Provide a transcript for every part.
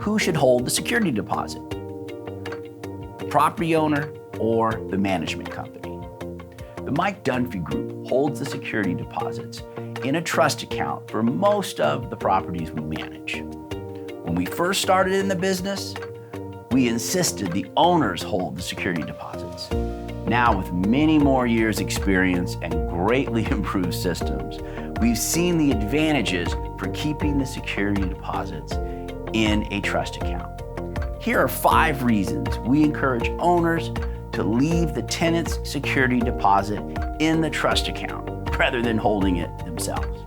who should hold the security deposit? The property owner or the management company? The Mike Dunfee Group holds the security deposits in a trust account for most of the properties we manage. When we first started in the business, we insisted the owners hold the security deposits. Now, with many more years' experience and greatly improved systems, we've seen the advantages for keeping the security deposits in a trust account. Here are 5 reasons we encourage owners to leave the tenant's security deposit in the trust account rather than holding it themselves.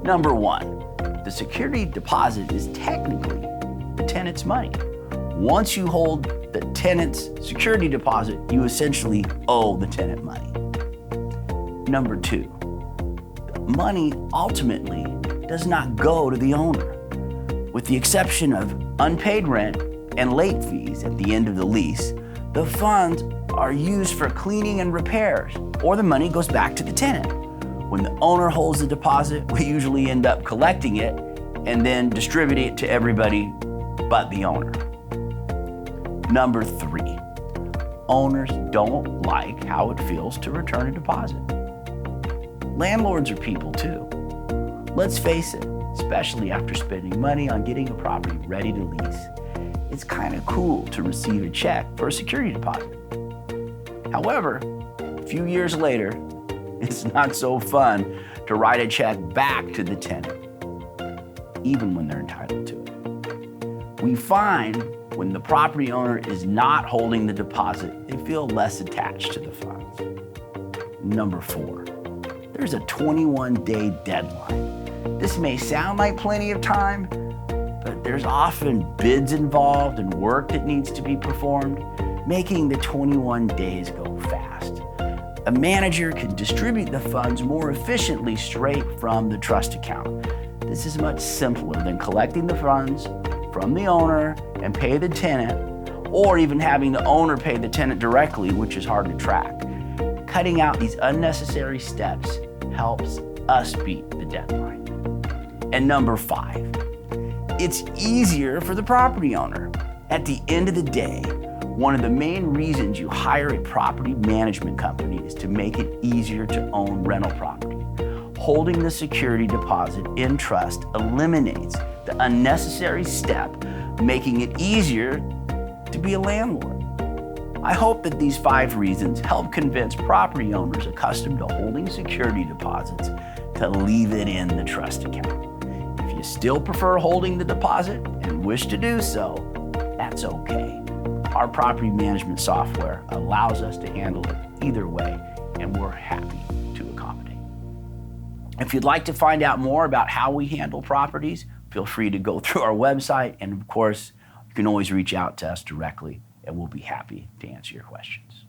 Number 1, the security deposit is technically the tenant's money. Once you hold the tenant's security deposit, you essentially owe the tenant money. Number 2, the money ultimately does not go to the owner. With the exception of unpaid rent and late fees at the end of the lease, the funds are used for cleaning and repairs, or the money goes back to the tenant. When the owner holds the deposit, we usually end up collecting it and then distributing it to everybody but the owner. Number 3, owners don't like how it feels to return a deposit. Landlords are people too. Let's face it, especially after spending money on getting a property ready to lease, it's kind of cool to receive a check for a security deposit. However, a few years later, it's not so fun to write a check back to the tenant, even when they're entitled to it. We find when the property owner is not holding the deposit, they feel less attached to the funds. Number 4, there's a 21-day deadline. This may sound like plenty of time, but there's often bids involved and work that needs to be performed, making the 21 days go fast. A manager can distribute the funds more efficiently straight from the trust account. This is much simpler than collecting the funds from the owner and pay the tenant, or even having the owner pay the tenant directly, which is hard to track. Cutting out these unnecessary steps helps us beat the deadline. And number 5, it's easier for the property owner. At the end of the day, one of the main reasons you hire a property management company is to make it easier to own rental property. Holding the security deposit in trust eliminates the unnecessary step, making it easier to be a landlord. I hope that these 5 reasons help convince property owners accustomed to holding security deposits to leave it in the trust account. If you still prefer holding the deposit and wish to do so, that's okay. Our property management software allows us to handle it either way, and we're happy to accommodate. If you'd like to find out more about how we handle properties, feel free to go through our website, and of course, you can always reach out to us directly, and we'll be happy to answer your questions.